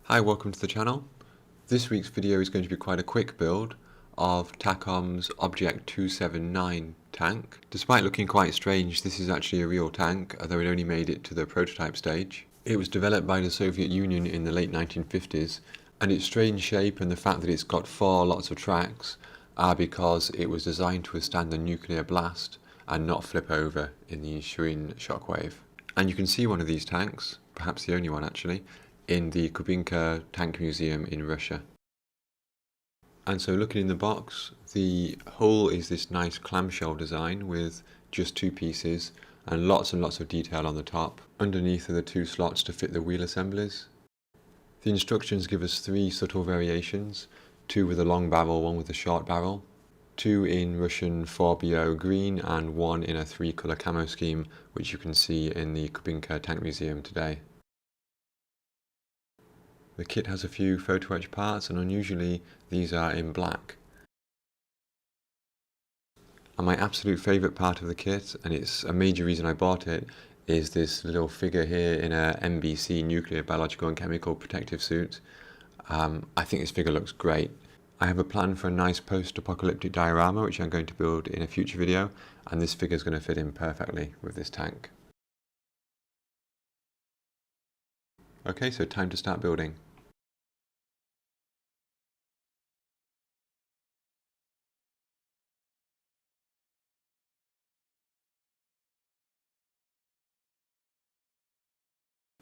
Hi, welcome to the channel. This week's video is going to be quite a quick build of Takom's Object 279 tank. Despite looking quite strange, this is actually a real tank, although it only made it to the prototype stage. It was developed by the Soviet Union in the late 1950s, and its strange shape and the fact that it's got four lots of tracks are because it was designed to withstand the nuclear blast and not flip over in the ensuing shockwave. And you can see one of these tanks, perhaps the only one actually, in the Kubinka Tank Museum in Russia. And so looking in the box, the hull is this nice clamshell design with just two pieces and lots of detail on the top. Underneath are the two slots to fit the wheel assemblies. The instructions give us three subtle variations, two with a long barrel, one with a short barrel, two in Russian 4BO green and one in a three-colour camo scheme, which you can see in the Kubinka Tank Museum today. The kit has a few photo-etch parts, and unusually these are in black. And my absolute favourite part of the kit, and it's a major reason I bought it, is this little figure here in a NBC nuclear, biological and chemical protective suit. I think this figure looks great. I have a plan for a nice post-apocalyptic diorama which I'm going to build in a future video, and this figure is going to fit in perfectly with this tank. Okay, so time to start building.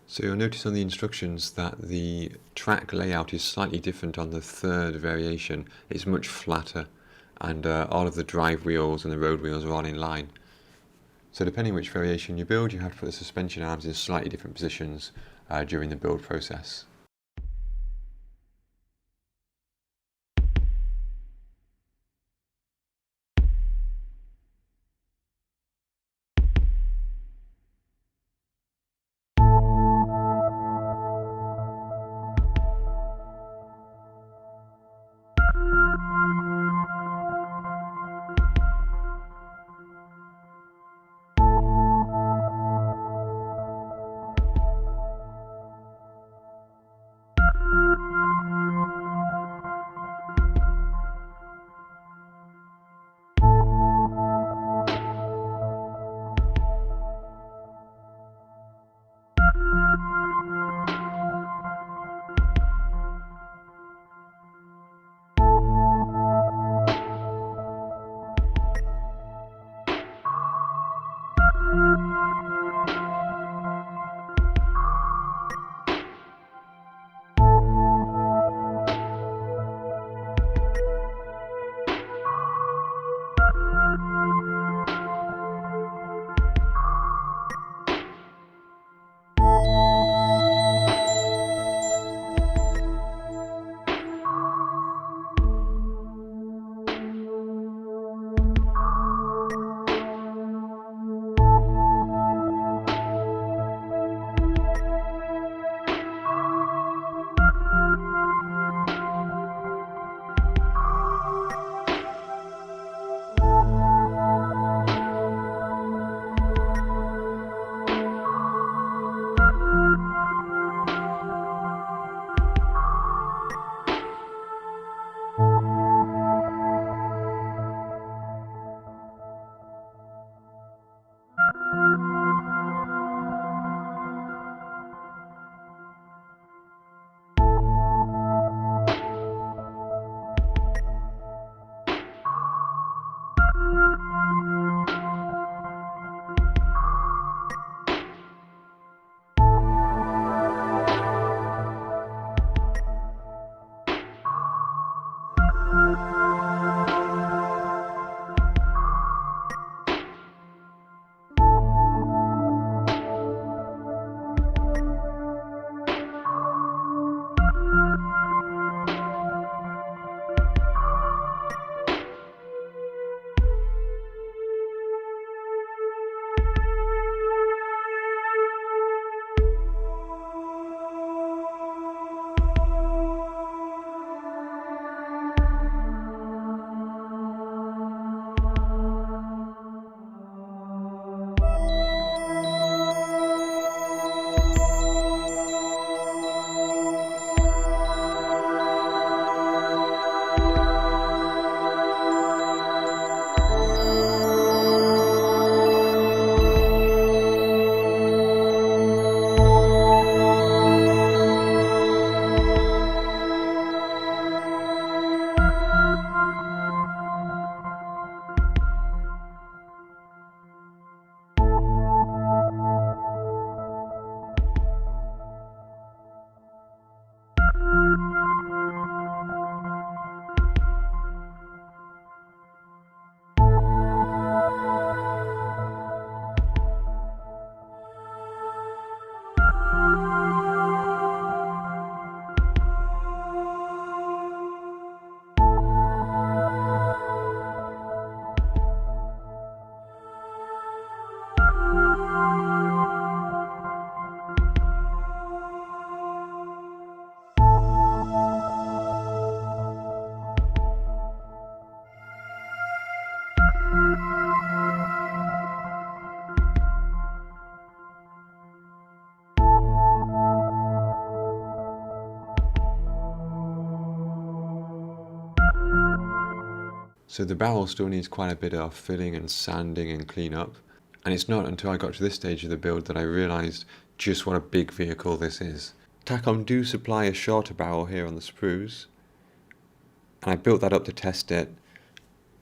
So you'll notice on the instructions that the track layout is slightly different on the third variation. It's much flatter, and all of the drive wheels and the road wheels are all in line. So depending which variation you build, you have to put the suspension arms in slightly different positions during the build process. So the barrel still needs quite a bit of filling and sanding and cleanup, and it's not until I got to this stage of the build that I realised just what a big vehicle this is. Takom do supply a shorter barrel here on the sprues, and I built that up to test it,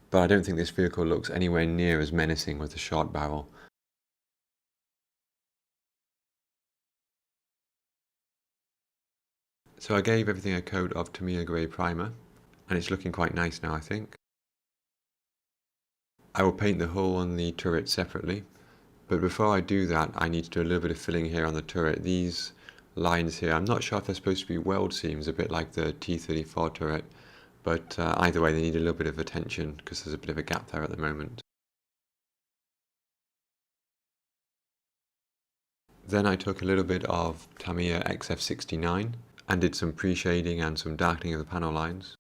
but I don't think this vehicle looks anywhere near as menacing with the short barrel. So I gave everything a coat of Tamiya Grey primer, and it's looking quite nice now, I think. I will paint the hull on the turret separately, but before I do that I need to do a little bit of filling here on the turret. These lines here, I'm not sure if they're supposed to be weld seams, a bit like the T-34 turret, but either way they need a little bit of attention because there's a bit of a gap there at the moment. Then I took a little bit of Tamiya XF69 and did some pre-shading and some darkening of the panel lines.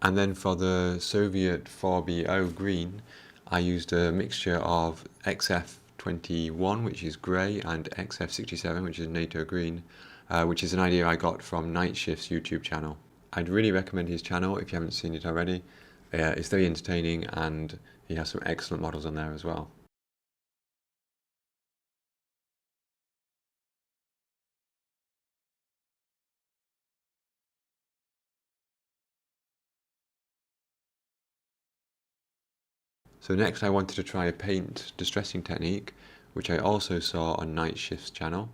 And then for the Soviet 4BO green, I used a mixture of XF21, which is grey, and XF67, which is NATO green, which is an idea I got from Night Shift's YouTube channel. I'd really recommend his channel if you haven't seen it already. It's very entertaining and he has some excellent models on there as well. So next I wanted to try a paint distressing technique, which I also saw on Night Shift's channel.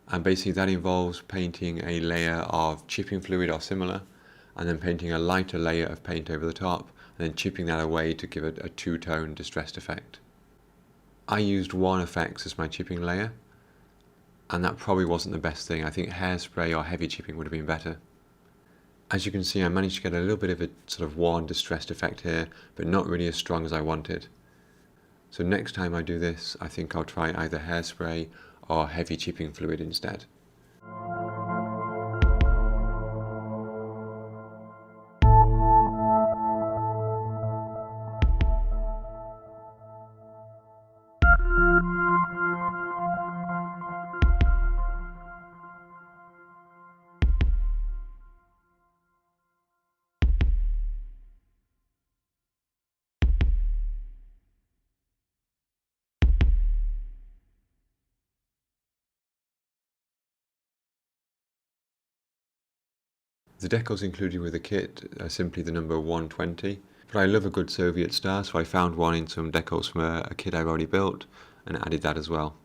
And basically that involves painting a layer of chipping fluid or similar, and then painting a lighter layer of paint over the top, and then chipping that away to give it a two-tone distressed effect. I used Worn Effects as my chipping layer, and that probably wasn't the best thing. I think hairspray or heavy chipping would have been better. As you can see, I managed to get a little bit of a sort of worn distressed effect here, but not really as strong as I wanted. So next time I do this, I think I'll try either hairspray or heavy chipping fluid instead. The decals included with the kit are simply the number 120, but I love a good Soviet star, so I found one in some decals from a kit I've already built and added that as well.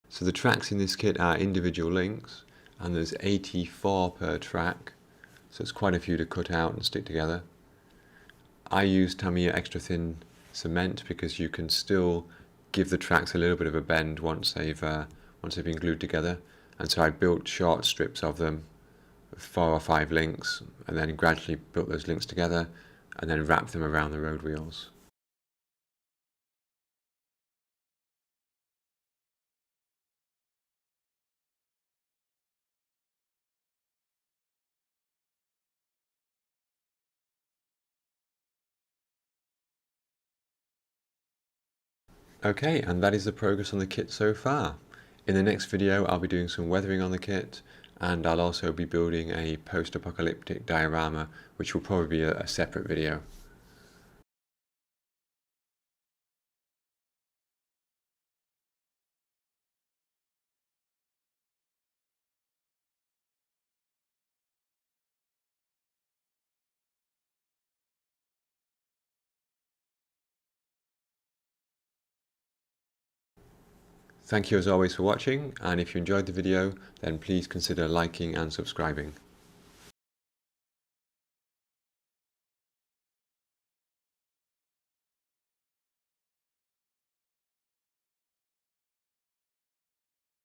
So the tracks in this kit are individual links, and there's 84 per track, so it's quite a few to cut out and stick together. I use Tamiya extra thin cement because you can still give the tracks a little bit of a bend once they've been glued together, and so I built short strips of them, 4 or 5 links, and then gradually built those links together and then wrapped them around the road wheels. Okay, and that is the progress on the kit so far. In the next video I'll be doing some weathering on the kit, and I'll also be building a post-apocalyptic diorama, which will probably be a separate video. Thank you as always for watching, and if you enjoyed the video then please consider liking and subscribing.